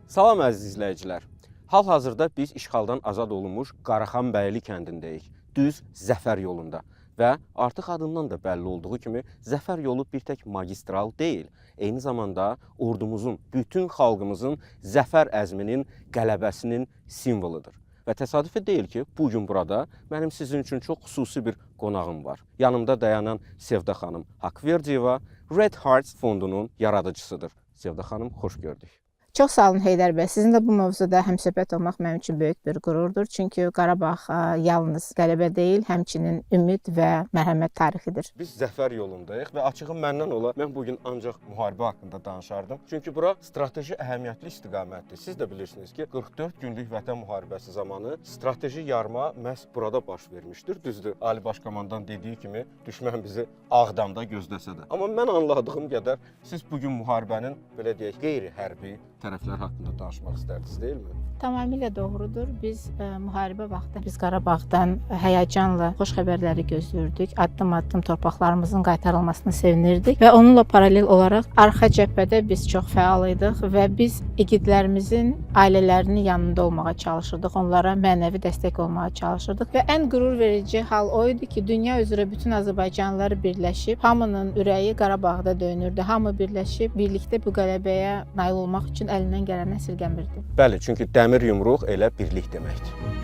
Salam əziz izləyicilər. Hal-hazırda biz işğaldan azad olunmuş Qaraxanbəyli kəndindəyik. Düz Zəfər yolunda. Və artıq adından da bəlli olduğu kimi Zəfər yolu bir tək magistral deyil. Eyni zamanda ordumuzun, bütün xalqımızın zəfər əzminin, qələbəsinin simvoludur. Və təsadüfi deyil ki, bugün burada mənim sizin üçün çox xüsusi bir qonağım var. Yanımda dayanan Sevda xanım Haqverdiyeva Red Hearts fondunun yaradıcısıdır. Sevda xanım, xoş gördük. Çox sağ olun Heydər bəy. Sizinlə bu mövzuda həmsöhbət olmaq mənim üçün böyük bir qürurdur. Çünki Qarabağ yalnız qələbə deyil, həmçinin ümid və mərhəmət tarixidir. Biz zəfər yolundayıq və açığı məndən ola mən bugün ancaq müharibə haqqında danışardım. Çünki bura strateji əhəmiyyətli istiqamətdir. Siz də bilirsiniz ki, 44 günlük Vətən müharibəsi zamanı strateji yarma məhz burada baş vermişdir. Düzdür, Ali Baş Komandan dediyi kimi düşmən bizi Ağdamda gözləsə də. Amma mən anladığım qədər siz bugün müharibənin belə deyək, qeyri-hərbi tərəflər haqqında danışmaq istərdiniz, deyilmi? Tamamilə doğrudur. Biz müharibə vaxtı biz Qarabağdan həyəcanla xoş xəbərləri gözləyirdik. Addım-addım torpaqlarımızın qaytarılmasına sevinirdik və onunla paralel olaraq arxa cəbhədə biz çox fəal idik və biz igidlərimizin ailələrinin yanında olmağa çalışırdıq. Onlara mənəvi dəstək olmağa çalışırdıq və ən qürur verici hal o idi ki, dünya üzrə bütün Azərbaycanlılar birləşib, hamının ürəyi Qarabağda döyünürdü. Hamı birləşib, birlikdə bu qələbəyə nail olmaq üçün əlindən gələni əsirgəmirdi. Bəli, çünki dəmir yumruq elə birlik deməkdir.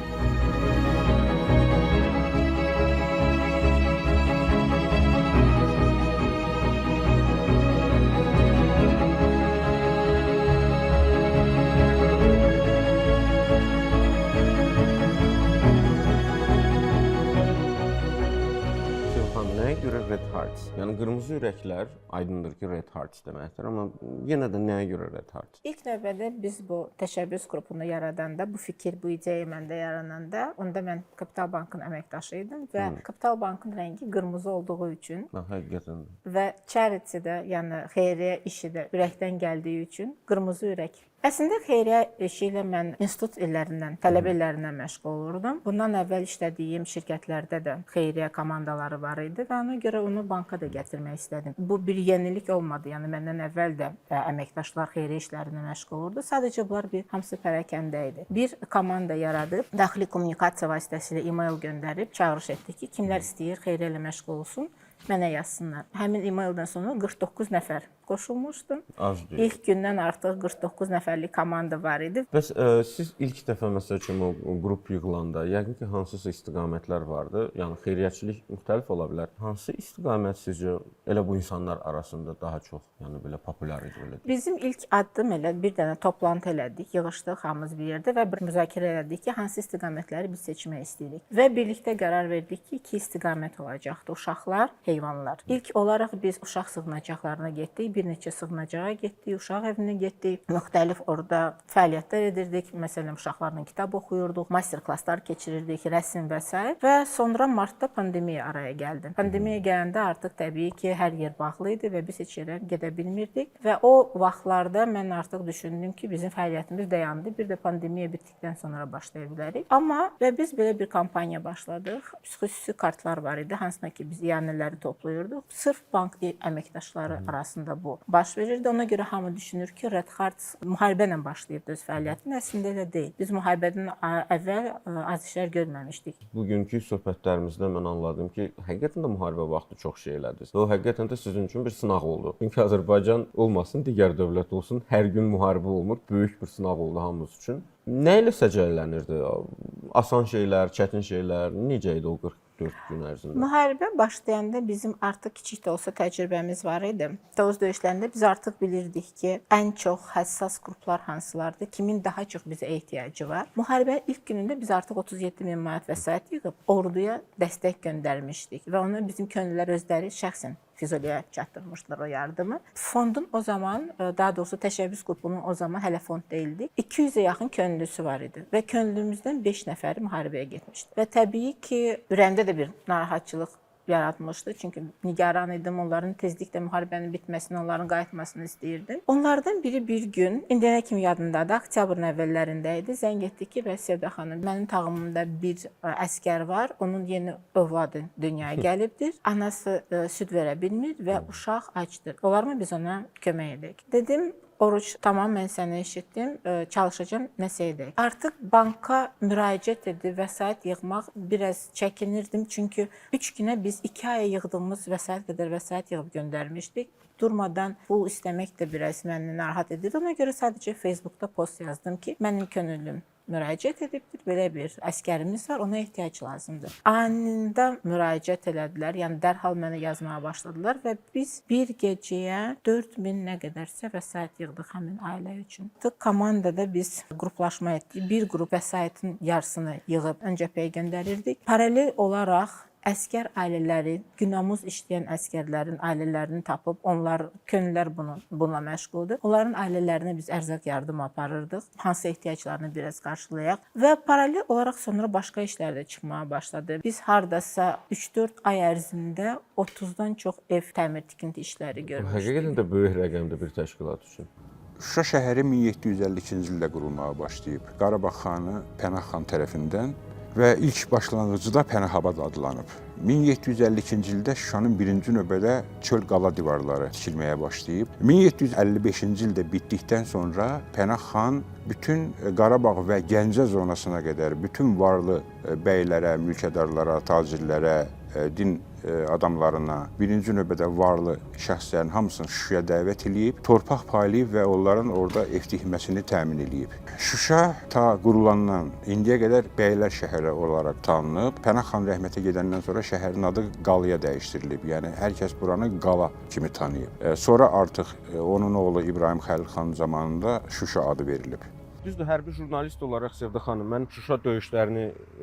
Nəyə görə Red Hearts? Yəni qırmızı ürəklər aydındır ki, Red Hearts deməkdir, amma yenə də nəyə görə Red Hearts? İlk növbədə biz bu təşəbbüs qrupunu yaradanda, bu fikir, bu ideya məndə yarananda, onda mən Kapital Bankın əməkdaşı idim və Kapital Bankın rəngi qırmızı olduğu üçün Həqiqətən. və charity də, yəni xeyriyyə işi də ürəkdən gəldiyi üçün qırmızı ürək. Əslində xeyriyyə işi ilə mən institut illərindən, tələbə illərindən məşğul olurdum. Bundan əvvəl işlədiyim şirkətlərdə də xeyriyyə komandaları var idi və ona görə onu banka da gətirmək istədim. Bu bir yenilik olmadı. Yəni məndən əvvəl də əməkdaşlar xeyriyyə işlərində məşğul olurdu. Sadəcə bunlar hamısı pərakəndə idi. Bir komanda yaradıb, daxili kommunikasiya vasitəsilə e-mail göndərib çağırış etdik ki, kimlər istəyir xeyriyyə ilə məşğul olsun, mənə yazsınlar. Həmin e-maildən sonra 49 nəfər qoşulmuşdu. Az deyil. İlk gündən artıq 49 nəfərlik komanda var idi. Bəs siz ilk dəfə məsəl üçün o qrup yığılanda yəqin ki, hansısa istiqamətlər vardı. Yəni xeyriyyəçilik müxtəlif ola bilər. Hansı istiqamət sizcə elə bu insanlar arasında daha çox, yəni belə populyar idi belə? Bizim ilk addım elə bir dənə toplantı elədik, yığışdıq hamımız bir yerdə və bir müzakirə elədik ki, hansı istiqamətləri biz seçmək istəyirik. Və birlikdə qərar verdik ki, 2 istiqamət olacaqdı: uşaqlar, heyvanlar. İlk olaraq biz uşaq sığınacaqlarına getdik. Bir neçə sığınacağa getdik, uşaq evinə getdik. Müxtəlif orada fəaliyyətlər edirdik. Məsələn, uşaqlarla kitab oxuyurduq, master klasslar keçirirdik, rəsm və s. Və sonra martda pandemiya araya gəldi. Pandemiya gələndə artıq təbii ki, hər yer bağlı idi və biz heç yerə gedə bilmirdik. Və o vaxtlarda mən artıq düşündüm ki, bizim fəaliyyətimiz dayandı. Bir də pandemiya bitdikdən sonra başlaya bilərik. Amma və biz belə bir kampaniya başladıq. Xüsusi kartlar var idi, hansına ki biz iyanələri toplayırdıq. Sırf bank əməkdaşları arasında bu baş verirdi. Ona görə hamı düşünür ki, Red Hearts müharibə ilə başlayıb öz fəaliyyətini. Əslində elə deyil. Biz müharibədən əvvəl az işlər görməmişdik. Bugünkü söhbətlərimizdən mən anladım ki, həqiqətən də müharibə vaxtı çox şey elədiniz. O həqiqətən də sizin üçün bir sınaq oldu. Çünki Azərbaycan olmasın, digər dövlət olsun, hər gün müharibə olmur. Böyük bir sınaq oldu hamımız üçün. Nə ilə səciyyələnirdi? Asan şeylər, çətin şeylər, necə idi o 44 gün ərzində? Müharibə başlayanda bizim artıq kiçik də olsa təcrübəmiz var idi. Tovuz döyüşlərində biz artıq bilirdik ki, ən çox həssas qruplar hansılardır, kimin daha çox bizə ehtiyacı var. Müharibə ilk günündə biz artıq 37 min manat vəsait yığıb orduya dəstək göndərmişdik və onu bizim könüllülər özləri şəxsən Füzuliyə çatdırmışlar o yardımı. Fondun o zaman, daha doğrusu təşəbbüs qrupunun o zaman hələ fond deyildi. 200-ə yaxın könüllüsü var idi və könüllümüzdən 5 nəfəri müharibəyə getmişdi. Və təbii ki, ürəyimdə də bir narahatçılıq yaratmışdı. Çünki nigaran idim, onların tezliklə müharibənin bitməsini, onların qayıtmasını istəyirdim. Onlardan biri bir gün, indiyənə kimi yadımdadır, oktyabrın əvvəllərində idi. Zəng etdi ki, bəs Sevda xanım, mənim tağımımda bir əskər var, onun yeni övladı dünyaya gəlibdir. Anası süd verə bilmir və uşaq acdır. Olarmı biz ona kömək edək? Dedim, Oruç, tamam, mən səni eşitdim, çalışacağam, nəsə edək. Artıq banka müraciət edib vəsait yığmaq biraz çəkinirdim. Çünki 3 günə biz 2 aya yığdığımız vəsait qədər vəsait yığıb göndərmişdik. Durmadan pul istəmək də biraz məni narahat edirdi. Ona görə sadəcə Facebookda post yazdım ki, mənim könüllüm müraciət edibdir, belə bir əskərimiz var, ona ehtiyac lazımdır. Anında müraciət elədilər, yəni dərhal mənə yazmağa başladılar və biz bir gecəyə 4000 nə qədərsə vəsait yığdıq həmin ailə üçün. Komandada biz qruplaşma etdik. Bir qrup vəsaitin yarısını yığıb öncəpəyə göndərirdik. Paralel olaraq əskər ailələrin, günəmuz işləyən əskərlərin ailələrini tapıb, onlar, könüllər bununla məşğuldur. Onların ailələrinə biz ərzaq yardım aparırdıq, hansı ehtiyaclarını biraz qarşılayaq və paralel olaraq sonra başqa işlər də çıxmağa başladı. Biz hardasa 3-4 ay ərzində 30-dan çox ev təmir tikinti işləri görmüşdük. Həqiqətən də böyük rəqəmdir bir təşkilat üçün. Şuşa şəhəri 1752-ci ildə qurulmağa başlayıb. Qarabağ xanı Pənah xan tərəfindən və ilk başlanğıcıda Pənahabad adlanıb. 1752-ci ildə Şuşanın birinci növbədə çöl qala divarları tikilməyə başlayıb. 1755-ci ildə bitdikdən sonra Pənah xan bütün Qarabağ və Gəncə zonasına qədər bütün varlı bəylərə, mülkədarlara, tacirlərə, din adamlarına, birinci növbədə varlı şəxslərin hamısını Şuşaya dəvət edib, torpaq paylayıb və onların orada ev tikməsini təmin edib. Şuşa ta qurulandan indiyə qədər bəylər şəhəri olaraq tanınıb. Pənah xan rəhmətə gedəndən sonra şəhərin adı Qalaya dəyişdirilib. Yəni hər kəs buranı Qala kimi tanıyıb. Sonra artıq onun oğlu İbrahim Xəlil xan zamanında Şuşa adı verilib. Düzdür, hərbi jurnalist olaraq Sevda xanım, mən Şuşa döyüşlərini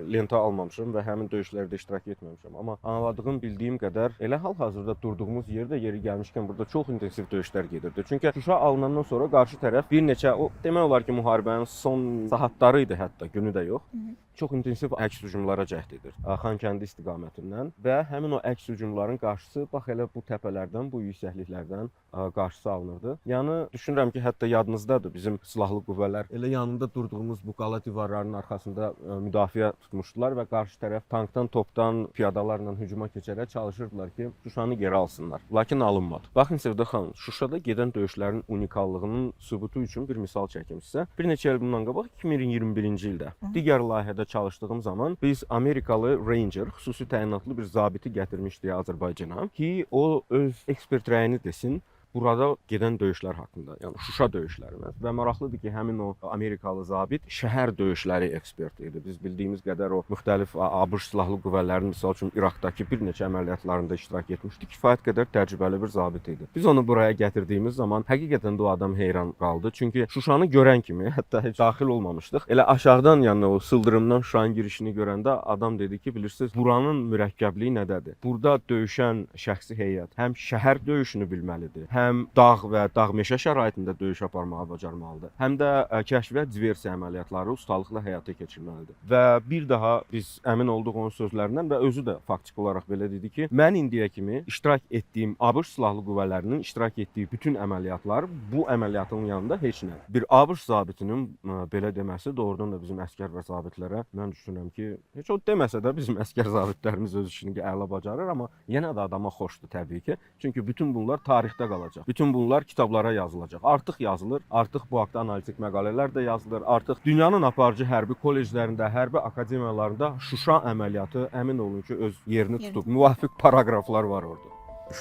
lentə almamışam və həmin döyüşlərdə iştirak etməmişəm. Amma anladığım, bildiyim qədər elə hal-hazırda durduğumuz yerdə yeri gəlmişkən burada çox intensiv döyüşlər gedirdi. Çünki Şuşa alınandan sonra qarşı tərəf bir neçə, o demək olar ki, müharibənin son saatları idi, hətta günü də yox. Çox intensiv əks hücumlara cəhd edir Xankəndi istiqamətindən və həmin o əks hücumların qarşısı bax elə bu təpələrdən, bu yüksəkliklərdən qarşısı alınırdı. Yəni düşünürəm ki, hətta yadınızdadır bizim silahlı qüvvələr elə yanında durduğumuz bu qala divarlarının arxasında müdafiə tutmuşdular və qarşı tərəf tankdan, topdan, piyadalarla hücuma keçərək çalışırdılar ki, Şuşanı geri alsınlar. Lakin alınmadı. Baxın Sevda xanım, Şuşada gedən döyüşlərin unikallığının sübutu üçün bir misal çəkim sizə. Bir neçə il bundan qabaq 2021-ci ildə digər layihədə çalışdığım zaman biz Amerikalı Ranger, xüsusi təyinatlı bir zabiti gətirmişdik Azərbaycana ki, o öz ekspert rəyini desin burada gedən döyüşlər haqqında, yəni Şuşa döyüşlərinə və maraqlıdır ki, həmin o Amerikalı zabit şəhər döyüşləri eksperti idi. Biz bildiyimiz qədər o müxtəlif ABŞ silahlı qüvvələrinin, misal üçün İraqdakı bir neçə əməliyyatlarında iştirak etmişdi. Kifayət qədər təcrübəli bir zabit idi. Biz onu buraya gətirdiyimiz zaman həqiqətən də o adam heyran qaldı. Çünki Şuşanı görən kimi, hətta heç daxil olmamışdıq. Elə aşağıdan, yəni o sıldırımdan Şuşanın girişini görəndə adam dedi ki, bilirsiniz, buranın mürəkkəbliyi nədədir? Burada döyüşən şəxsi heyət həm şəhər döyüşünü bilməlidir, həm dağ və dağ-meşə şəraitində döyüş aparmağı bacarmalıdır, həm də kəşf və diversiya əməliyyatları ustalıqla həyata keçirməlidir. Və bir daha biz əmin olduq onun sözlərindən və özü də faktiki olaraq belə dedi ki, mən indiyə kimi iştirak etdiyim ABŞ silahlı qüvvələrinin iştirak etdiyi bütün əməliyyatlar bu əməliyyatın yanında heç nə. Bir ABŞ zabitinin belə deməsi doğrudan da bizim əskər və zabitlərə mən düşünürəm ki, heç o deməsə də bizim əskər zabitlərimiz öz işini əla bacarır, amma yenə də adama xoşdur təbii ki. Çünki bütün bunlar tarixdə qalacaq. Bütün bunlar kitablara yazılacaq. Artıq yazılır, artıq bu haqda analitik məqalələr də yazılır. Artıq dünyanın aparıcı hərbi kolleclərində, hərbi akademiyalarında Şuşa əməliyyatı əmin olun ki, öz yerini tutub. Müvafiq paragraflar var orada.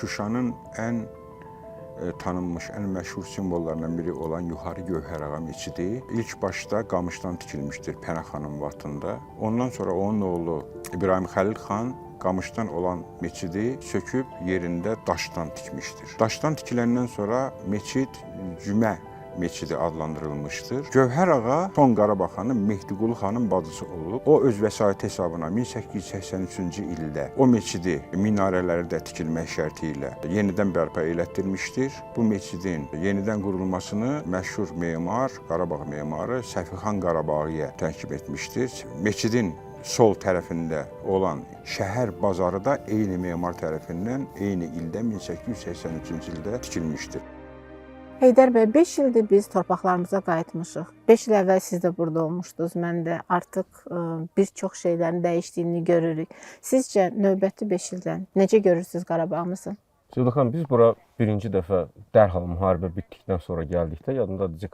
Şuşanın ən tanınmış, ən məşhur simvollarından biri olan Yuxarı Gövhərağa meçidi ilk başda qamışdan tikilmişdir Pənah xanın vaxtında. Ondan sonra onun oğlu İbrahim Xəlil xan qamışdan olan meçidi söküb yerində daşdan tikmişdir. Daşdan tikiləndən sonra meçid Cümə meçidi adlandırılmışdır. Gövhər ağa son Qarabağ xanı Mehdiqulu xanın bacısı olub. O öz vəsait hesabına 1883-cü ildə o meçidi minarələri də tikilmək şərti ilə yenidən bərpa elətdirmişdir. Bu meçidin yenidən qurulmasını məşhur memar, Qarabağ memarı Səfixan Qarabağiyə təkib etmişdir. Meçidin sol tərəfində olan şəhər bazarı da eyni memar tərəfindən eyni ildə 1883-cü ildə tikilmişdir. Heydər bəy, 5 ildir biz torpaqlarımıza qayıtmışıq. 5 il əvvəl siz də burada olmuşdunuz, mən də artıq bir çox şeylərin dəyişdiyini görürük. Sizcə növbəti 5 ildən necə görürsünüz Qarabağımızı? Sevda xanım, biz bura birinci dəfə dərhal müharibə bitdikdən sonra gəldikdə yadımdadır,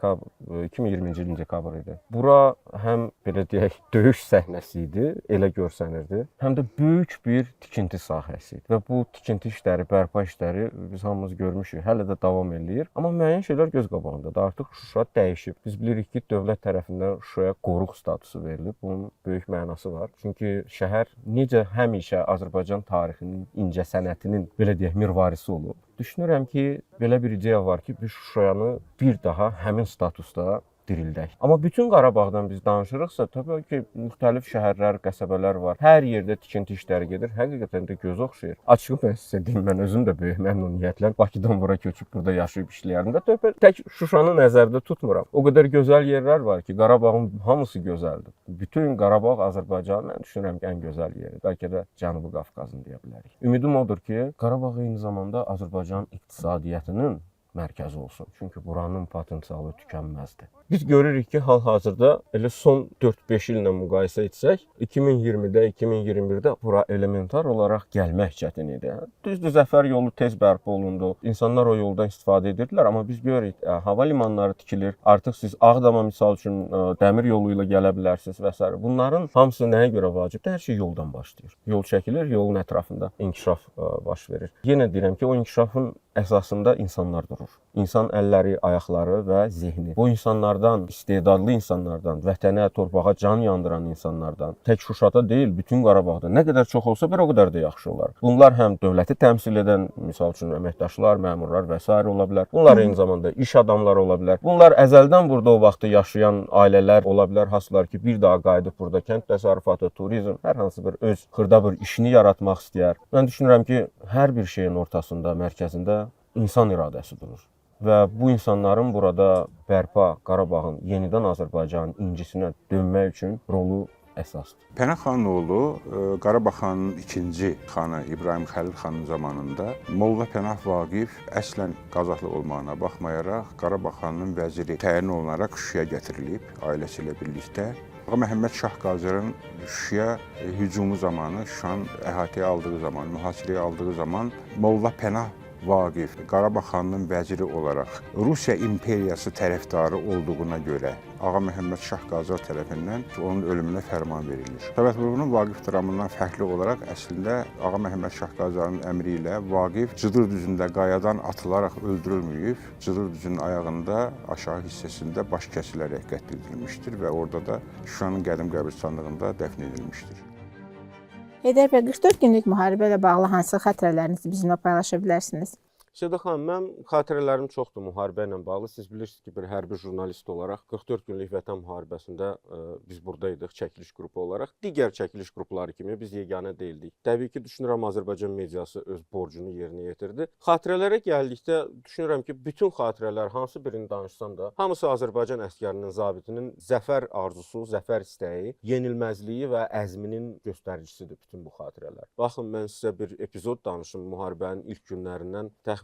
2020-ci ilin dekabr idi. Bura həm belə deyək, döyüş səhnəsi idi, elə görsənirdi, həm də böyük bir tikinti sahəsi idi və bu tikinti işləri, bərpa işləri biz hamımız görmüşük, hələ də davam eləyir. Amma müəyyən şeylər göz qabağındadır. Artıq Şuşa dəyişib. Biz bilirik ki, dövlət tərəfindən Şuşaya qoruq statusu verilib. Bunun böyük mənası var. Çünki şəhər necə həmişə Azərbaycan tarixinin, incəsənətinin belə deyək, mirvarisi olub. Düşünürəm ki, belə bir ideya var ki, biz Şuşayanı bir daha həmin statusda dirildək. Amma bütün Qarabağdan biz danışırıqsa, təbii ki, müxtəlif şəhərlər, qəsəbələr var. Hər yerdə tikinti işləri gedir. Həqiqətən də göz oxşayır. Açıq mən sizə deyim, mən özüm də böyük məmnuniyyətlə Bakıdan bura köçüb burada yaşayıb işləyərdim də. Tək Şuşanı nəzərdə tutmuram. O qədər gözəl yerlər var ki, Qarabağın hamısı gözəldir. Bütün Qarabağ Azərbaycanın mən düşünürəm ki, ən gözəl yeri. Bəlkə də Cənubi Qafqazın deyə bilərik. Ümidim odur ki, Qarabağ eyni zamanda Azərbaycan iqtisadiyyatının mərkəzi olsun. Çünki buranın potensialı tükənməzdir. Biz görürük ki, hal-hazırda elə son 4-5 illə müqayisə etsək, 2020-də, 2021-də bura elementar olaraq gəlmək çətin idi. Düzdür, Zəfər yolu tez bərpa olundu. İnsanlar o yoldan istifadə edirdilər, amma biz görürük, hava limanları tikilir. Artıq siz Ağdama misal üçün dəmir yolu ilə gələ bilərsiniz və s. Bunların hamısı nəyə görə vacibdir? Hər şey yoldan başlayır. Yol çəkilir, yolun ətrafında inkişaf baş verir. Yenə deyirəm ki, o inkişafın əsasında insanlar durur. İnsan əlləri, ayaqları və zehni. Bu insanlardan, istedadlı insanlardan, vətənə, torpağa can yandıran insanlardan, tək Şuşada deyil, bütün Qarabağda nə qədər çox olsa bir o qədər də yaxşı olar. Bunlar həm dövləti təmsil edən, misal üçün əməkdaşlar, məmurlar və s. ola bilər. Bunlar eyni zamanda iş adamları ola bilər. Bunlar əzəldən burada o vaxtı yaşayan ailələr ola bilər, hasılar ki, bir daha qayıdıb burada kənd təsərrüfatı, turizm, hər hansı bir öz xırda bir işini yaratmaq istəyər. Mən düşünürəm ki, hər bir şeyin ortasında, mərkəzində insan iradəsi durur. Və bu insanların burada bərpa, Qarabağın yenidən Azərbaycanın incisinə dönmək üçün rolu əsasdır. Pənah xanın oğlu Qarabağ xanının ikinci xanı İbrahim Xəlil xanın zamanında Molla Pənah Vaqif əslən Qazaxlı olmağına baxmayaraq Qarabağ xanının vəziri təyin olunaraq Şuşaya gətirilib ailəsi ilə birlikdə. Ağa Məhəmməd Şah Qacarın Şuşaya hücumu zamanı, Şuşanın əhatəyə aldığı zaman, mühasirəyə aldığı zaman Molla Pənah Vaqif Qarabağ xanının vəziri olaraq Rusiya imperiyası tərəfdarı olduğuna görə Ağa Məhəmməd Şah Qacar tərəfindən onun ölümünə fərman verilir. Sovet Ruhunun Vaqif dramından fərqli olaraq əslində Ağa Məhəmməd Şah Qacarın əmri ilə Vaqif Cıdır düzündə qayadan atılaraq öldürülməyib, Cıdır düzünün ayağında aşağı hissəsində baş kəsilərək qətl edilmişdir və orada da Şuşanın qədim qəbirstanlığında dəfn edilmişdir. Heydər bəy, 44 günlük müharibə ilə bağlı hansı xatirələrinizi bizimlə paylaşa bilərsiniz? Seda xanım, mən xatirələrim çoxdur müharibə ilə bağlı. Siz bilirsiniz ki, bir hərbi jurnalist olaraq 44 günlük Vətən müharibəsində biz buradaydıq çəkiliş qrupu olaraq. Digər çəkiliş qrupları kimi biz yeganə deyildik. Təbii ki, düşünürəm Azərbaycan mediası öz borcunu yerinə yetirdi. Xatirələrə gəldikdə düşünürəm ki, bütün xatirələr hansı birini danışsam da, hamısı Azərbaycan əsgərinin, zabitinin zəfər arzusu, zəfər istəyi, yenilməzliyi və əzminin göstəricisidir bütün bu xatirələr. Baxın, mən sizə bir epizod danışım müharibənin ilk günlərindən. Təxminən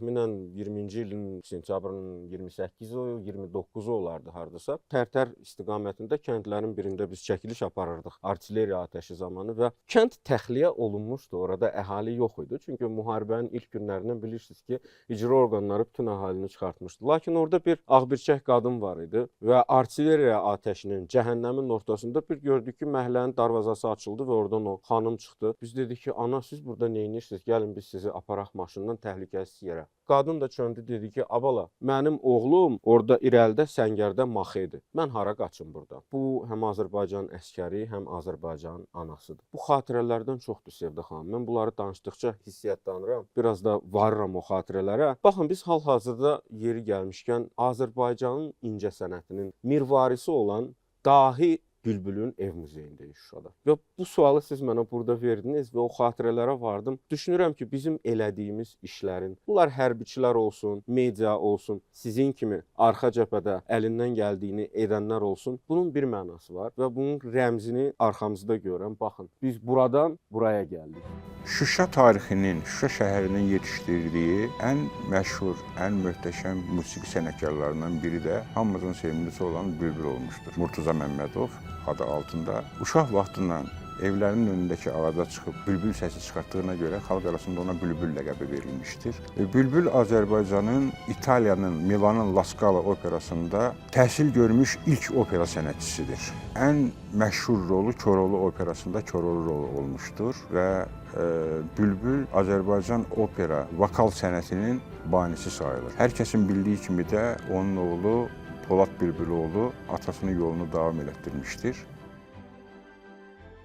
20-ci ilin sentyabrın 28-i, 29-u olardı hardasa. Tərtər istiqamətində kəndlərin birində biz çəkiliş aparırdıq artilleriya atəşi zamanı və kənd təxliyə olunmuşdu. Orada əhali yox idi. Çünki müharibənin ilk günlərindən bilirsiniz ki, icra orqanları bütün əhalini çıxartmışdı. Lakin orada bir ağbirçək qadın var idi və artilleriya atəşinin cəhənnəmin ortasında bir gördük ki, məhəllənin darvazası açıldı və oradan o xanım çıxdı. Biz dedik ki, ana siz burada nə edirsiniz? Gəlin biz sizi aparaq maşından təhlükəsiz yerə. Qadın da çöndü, dedi ki, abala, mənim oğlum orada irəlidə səngərdə maxedir. Mən hara qaçım burada? Bu, həm Azərbaycan əskəri, həm Azərbaycan anasıdır. Bu xatirələrdən çoxdur Sevda xanım. Mən bunları danışdıqca hissiyatlanıram. Biraz da varıram o xatirələrə. Baxın, biz hal-hazırda yeri gəlmişkən Azərbaycanın incəsənətinin mirvarisi olan dahi Bülbülün ev muzeyindəyik Şuşada. Və bu sualı siz mənə burada verdiniz və o xatirələrə vardım. Düşünürəm ki, bizim elədiyimiz işlərin, bunlar hərbiçilər olsun, media olsun, sizin kimi arxa cəbhədə əlindən gəldiyini edənlər olsun, bunun bir mənası var və bunun rəmzini arxamızda görən, baxın, biz buradan buraya gəldik. Şuşa tarixinin, Şuşa şəhərinin yetişdirdiyi ən məşhur, ən möhtəşəm musiqi sənətkarlarından biri də hamımızın sevimlisi olan Bülbül olmuşdur. Murtuza Məmmədov adı altında. Uşaq vaxtından evlərinin önündəki ağaca çıxıb bülbül səsi çıxartdığına görə xalq arasında ona bülbül ləqəbi verilmişdir. Bülbül Azərbaycanın İtaliyanın Milanın La Scala operasında təhsil görmüş ilk opera sənətçisidir. Ən məşhur rolu Koroğlu operasında Koroğlu rolu olmuşdur və Bülbül Azərbaycan opera vokal sənətinin banisi sayılır. Hər kəsin bildiyi kimi də onun oğlu Polad Bülbüloğlu atasının yolunu davam elətdirmişdir.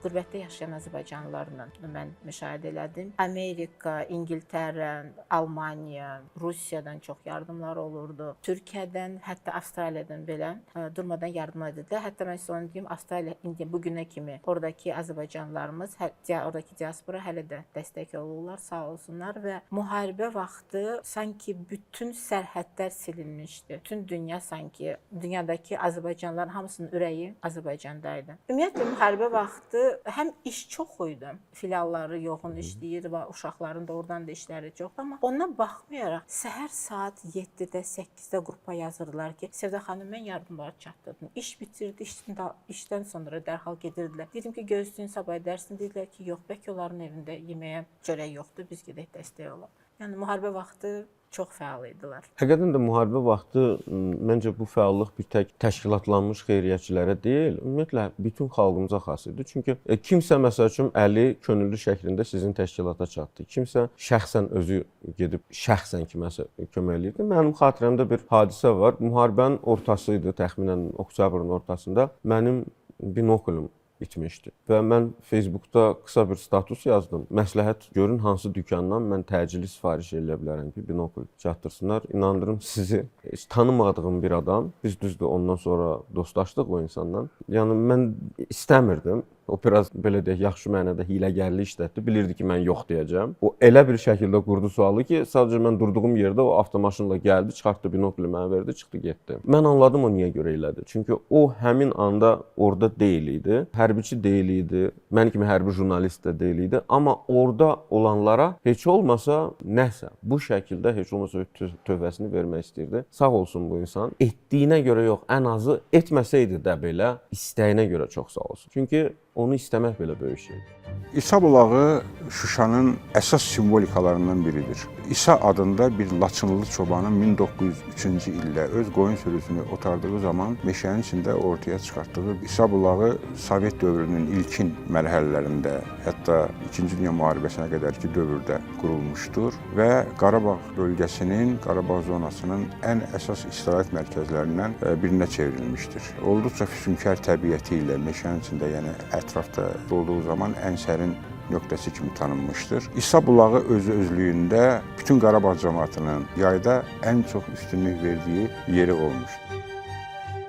Qürbətdə yaşayan azərbaycanlılarla mən müşahidə elədim. Amerika, İngiltərə, Almaniya, Rusiyadan çox yardımlar olurdu. Türkiyədən, hətta Avstraliyadan belə durmadan yardım edirlər. Hətta mən sizə onu deyim, Avstraliya indi bu günə kimi oradakı azərbaycanlılarımız, oradakı diaspora hələ də dəstək olurlar, sağ olsunlar və müharibə vaxtı sanki bütün sərhədlər silinmişdi. Bütün dünya sanki dünyadakı azərbaycanlıların hamısının ürəyi Azərbaycandaydı. Ümumiyyətlə müharibə vaxtı həm iş çox idi, filialları yoğun işləyir və uşaqların da oradan da işləri çoxdur, amma ona baxmayaraq səhər saat 7-də, 8-də qrupa yazırdılar ki, Sevda xanım, mən yardımları çatdırdım. İş bitirdi, işdən sonra dərhal gedirdilər. Dedim ki, gözləyin sabah dərsini, dedilər ki, yox, bəlkə onların evində yeməyə çörək yoxdur, biz gedək dəstək olaq. Yəni müharibə vaxtı çox fəal idilər. Həqiqətən də müharibə vaxtı məncə bu fəallıq bir tək təşkilatlanmış xeyriyyətçilərə deyil, ümumiyyətlə bütün xalqımıza xas idi. Çünki kimsə məsəl üçün əli könüllü şəklində sizin təşkilata çatdı. Kimsə şəxsən özü gedib şəxsən kiməsə kömək eləyirdi. Mənim xatirəmdə bir hadisə var. Müharibənin ortası idi, təxminən oktyabrın ortasında mənim binokulum bitmişdi. Və mən Facebookda qısa bir status yazdım. Məsləhət görün hansı dükandan mən təcili sifariş edə bilərəm ki, binokul çatdırsınlar. İnandırım sizi, heç tanımadığım bir adam. Biz düzdür ondan sonra dostlaşdıq o insandan. Yəni mən istəmirdim. O biraz belə deyək, yaxşı mənada hiyləgərlik işlətdi. Bilirdi ki, mən yox deyəcəm. O elə bir şəkildə qurdu sualı ki, sadəcə mən durduğum yerdə o avtomaşınla gəldi, çıxartdı binokulu mənə verdi, çıxdı getdi. Mən anladım o niyə görə elədi. Çünki o həmin anda orada deyil idi. Hərbiçi deyil idi. Mən kimi hərbi jurnalist də deyil idi. Amma orada olanlara heç olmasa nəsə bu şəkildə heç olmasa tövbəsini vermək istəyirdi. Sağ olsun bu insan. Etdiyinə görə yox, ən azı etməsəydi də belə istəyinə görə çox sağ olsun. Çünki onu istəmək belə böyük şeydir. İsa bulağı Şuşanın əsas simvolikalarından biridir. İsa adında bir Laçınlı çobanın 1903-cü ildə öz qoyun sürüsünü otardığı zaman meşənin içində ortaya çıxartdığı İsa bulağı Sovet dövrünün ilkin mərhələlərində, hətta 2-ci Dünya müharibəsinə qədərki dövrdə qurulmuşdur və Qarabağ bölgəsinin, Qarabağ zonasının ən əsas istirahət mərkəzlərindən birinə çevrilmişdir. Olduqca füsunkar təbiəti ilə meşənin içində, yəni ətrafda olduğu zaman ən sərin nöqtəsi kimi tanınmışdır. İsa bulağı özlüyündə bütün Qarabağ cəmaatının yayda ən çox üstünlük verdiyi yeri olmuşdur.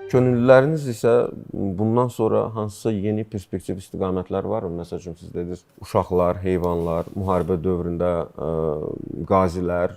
Könüllüləriniz isə bundan sonra hansısa yeni perspektiv istiqamətlər var mı? Məsəl üçün siz dediniz, uşaqlar, heyvanlar, müharibə dövründə qazilər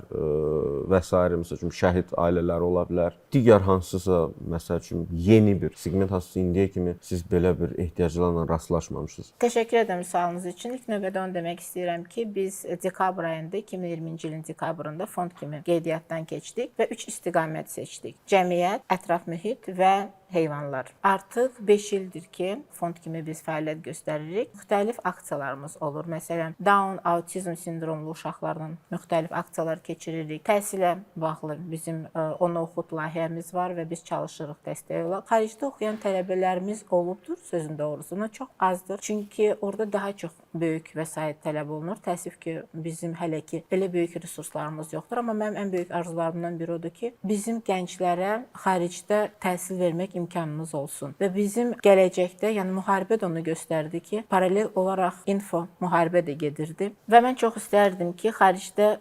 və s. məsəl üçün şəhid ailələri ola bilər. Digər hansısa məsəl üçün yeni bir segment hansısa indiyə kimi siz belə bir ehtiyaclarla rastlaşmamışsınız. Təşəkkür edirəm sualınız üçün. İlk növbədə onu demək istəyirəm ki, biz dekabr ayında 2020-ci ilin dekabrında fond kimi qeydiyyatdan keçdik və 3 istiqamət seçdik. Cəmiyyət, ətraf mühit və heyvanlar. Artıq 5 ildir ki, fond kimi biz fəaliyyət göstəririk. Müxtəlif aksiyalarımız olur. Məsələn, Down, autizm sindromlu uşaqlarla müxtəlif aksiyalar keçiririk. Təhsilə bağlı bizim Onu Oxut layihəmiz var və biz çalışırıq dəstək olaq. Xaricdə oxuyan tələbələrimiz olubdur, sözün doğrusuna çox azdır. Çünki orada daha çox böyük vəsait tələb olunur. Təəssüf ki, bizim hələ ki elə böyük resurslarımız yoxdur. Amma mənim ən böyük arzularımdan biri odur ki, bizim gənclərə xaricdə təhsil vermək imkanımız olsun. Və bizim gələcəkdə, yəni müharibə də onu göstərdi ki, paralel olaraq info müharibə də gedirdi. Və mən çox istərdim ki, xaricdə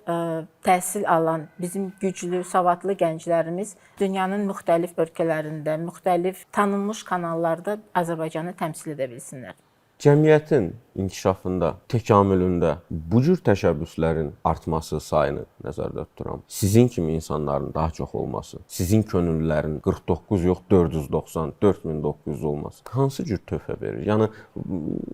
təhsil alan bizim güclü, savadlı gənclərimiz dünyanın müxtəlif ölkələrində, müxtəlif tanınmış kanallarda Azərbaycanı təmsil edə bilsinlər. Cəmiyyətin inkişafında, təkamülündə bu cür təşəbbüslərin artması sayını nəzərdə tuturam. Sizin kimi insanların daha çox olması, sizin könüllülərin 49 yox 490, 4900 olması hansı cür töhfə verir? Yəni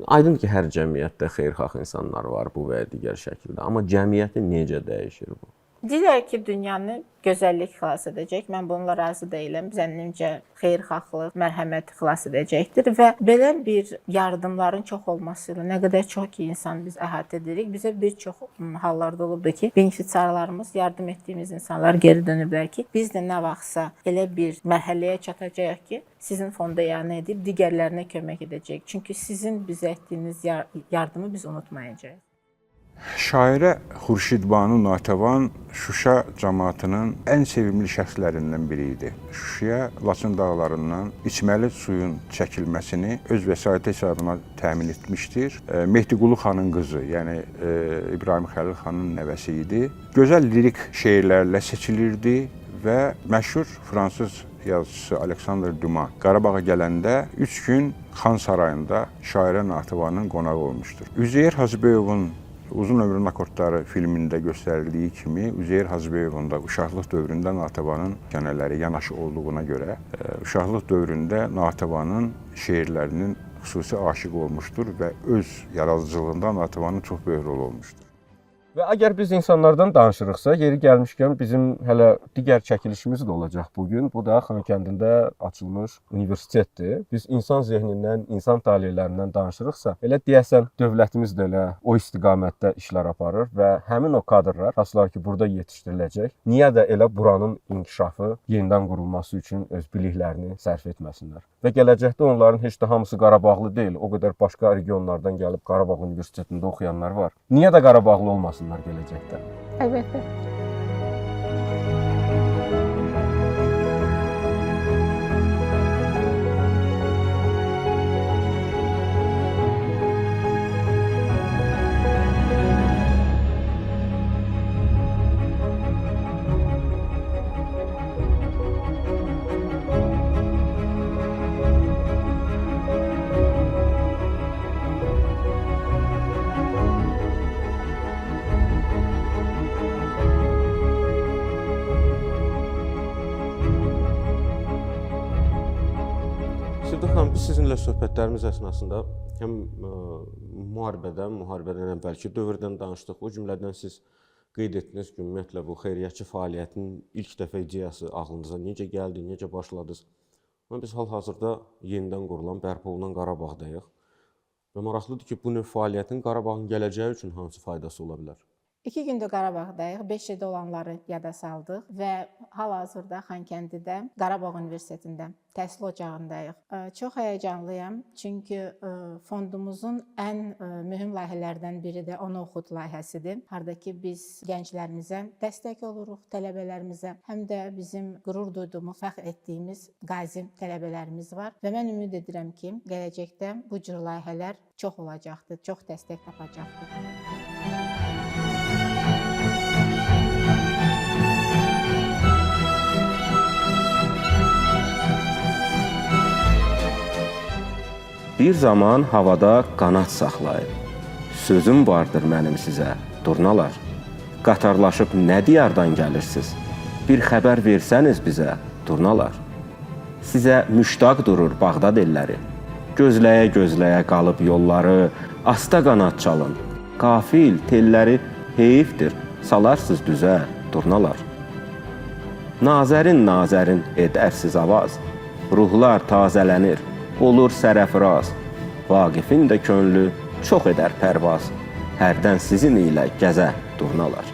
aydın ki, hər cəmiyyətdə xeyirxah insanlar var bu və ya digər şəkildə, amma cəmiyyəti necə dəyişir bu? Deyirlər ki, dünyanı gözəllik xilas edəcək. Mən bununla razı deyiləm. Zənnimcə xeyirxahlıq, mərhəmət xilas edəcəkdir və belə bir yardımların çox olması ilə nə qədər çox ki insan biz əhatə edirik, bizə bir çox hallarda olubdur ki, benefisiarlarımız, yardım etdiyimiz insanlar geri dönüblər ki, biz də nə vaxtsa elə bir mərhələyə çatacağıq ki, sizin fonda iyanə edib digərlərinə kömək edəcək. Çünki sizin bizə etdiyiniz yardımı biz unutmayacağıq. Şairə Xurşid Banu Natəvan Şuşa cəmaatının ən sevimli şəxslərindən biri idi. Şuşaya Laçın dağlarından içməli suyun çəkilməsini öz vəsaiti hesabına təmin etmişdir. Mehdiqulu xanın qızı, yəni İbrahim Xəlil xanın nəvəsi idi. Gözəl lirik şeirlərlə seçilirdi və məşhur fransız yazıcısı Aleksandr Dumas Qarabağa gələndə 3 gün Xan Sarayında şairə Natəvanın qonağı olmuşdur. Üzeyir Hacıbəyovun Uzun ömrün akordları filmində göstərildiyi kimi Üzeyir Hacıbəyovun da uşaqlıq dövründə Natəvanın kənələri yanaşı olduğuna görə uşaqlıq dövründə Natəvanın şeirlərinin xüsusi aşiq olmuşdur və öz yaradıcılığında Natəvanın çox böyük rol olmuşdur. Və əgər biz insanlardan danışırıqsa, yeri gəlmişkən bizim hələ digər çəkilişimiz də olacaq bugün. Bu da Xankəndində açılmış universitetdir. Biz insan zehnindən, insan taleylərindən danışırıqsa, elə deyəsən dövlətimiz də elə o istiqamətdə işlər aparır və həmin o kadrlar, xasslar ki, burada yetişdiriləcək, niyə də elə buranın inkişafı, yenidən qurulması üçün öz biliklərini sərf etməsinlər. Və gələcəkdə onların heç də hamısı Qarabağlı deyil, o qədər başqa regionlardan gəlib Qarabağ Universitetində oxuyanlar var. Niyə də Qarabağlı olmasınlar gələcəkdə? Əlbəttə. Sevda xanım, biz sizinlə söhbətlərimiz əsnasında həm müharibədən əvvəlki dövrdən danışdıq. O cümlədən siz qeyd etdiniz ki, ümumiyyətlə bu xeyriyyətçi fəaliyyətin ilk dəfə ideyası ağlınıza necə gəldi, necə başladınız? Amma biz hal-hazırda yenidən qurulan, bərpa olunan Qarabağdayıq. Və maraqlıdır ki, bu növ fəaliyyətin Qarabağın gələcəyi üçün hansı faydası ola bilər? 2 gündür Qarabağdayıq, 5 ildə olanları yada saldıq və hal-hazırda Xankəndidə Qarabağ Universitetində təhsil ocağındayıq. Çox həyəcanlıyam, çünki fondumuzun ən mühüm layihələrdən biri də Onu Oxut layihəsidir. Hardakı biz gənclərimizə dəstək oluruq, tələbələrimizə, həm də bizim qürur duyduğumuz, fəxr etdiyimiz qazi tələbələrimiz var və mən ümid edirəm ki, gələcəkdə bu cür layihələr çox olacaqdır, çox dəstək tapacaqdır. Bir zaman havada qanat saxlayıb, sözüm vardır mənim sizə, durnalar. Qatarlaşıb nə diyardan gəlirsiniz? Bir xəbər versəniz bizə, durnalar. Sizə müştaq durur Bağdad elləri. Gözləyə-gözləyə qalıb yolları, asta qanat çalın. Qafil, telləri heyifdir, salarsız düzə, durnalar. Nazərin edərsiz avaz, ruhlar tazələnir, olur sərəfraz, Vaqifin də könlü çox edər pərvaz, hərdən sizin ilə gəzə durnalar.